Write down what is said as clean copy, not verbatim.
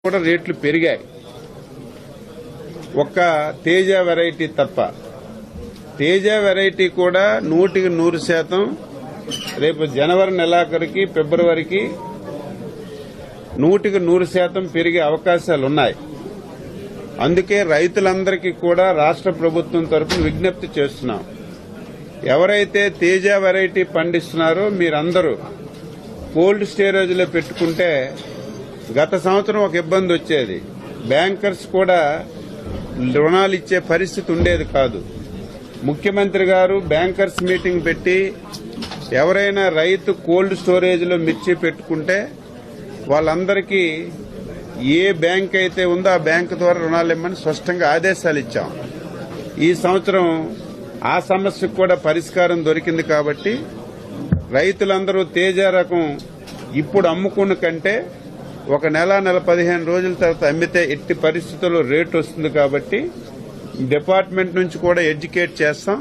కూడా రేట్లు పెరిగాయి. ఒక్క తేజ వెరైటీ తప్ప. తేజ వెరైటీ కూడా 100% రేపు జనవరి నెలాఖరికి ఫిబ్రవరికి 100% పెరిగే అవకాశాలున్నాయి. అందుకే రైతులందరికీ కూడా రాష్ట్ర ప్రభుత్వం తరఫున విజ్ఞప్తి చేస్తున్నాం. ఎవరైతే తేజ వెరైటీ పండిస్తున్నారో మీరందరూ కోల్డ్ స్టోరేజ్లో పెట్టుకుంటే గత సంవత్సరం ఒక ఇబ్బంది వచ్చేది. బ్యాంకర్స్ కూడా రుణాలు ఇచ్చే పరిస్థితి ఉండేది కాదు. ముఖ్యమంత్రి గారు బ్యాంకర్స్ మీటింగ్ పెట్టి ఎవరైనా రైతు కోల్డ్ స్టోరేజ్లో మిర్చి పెట్టుకుంటే వాళ్ళందరికీ ఏ బ్యాంక్ అయితే ఉందో ఆ బ్యాంకు ద్వారా రుణాలు ఇమ్మని స్పష్టంగా ఆదేశాలు ఇచ్చాం. ఈ సంవత్సరం ఆ సమస్యకు కూడా పరిష్కారం దొరికింది. కాబట్టి రైతులందరూ తేజ రకం ఇప్పుడు అమ్ముకున్న కంటే ఒక నెల 15 రోజుల తర్వాత అమ్మితే ఎట్టి పరిస్థితుల్లో రేటు వస్తుంది. కాబట్టి డిపార్ట్మెంట్ నుంచి కూడా ఎడ్యుకేట్ చేస్తాం.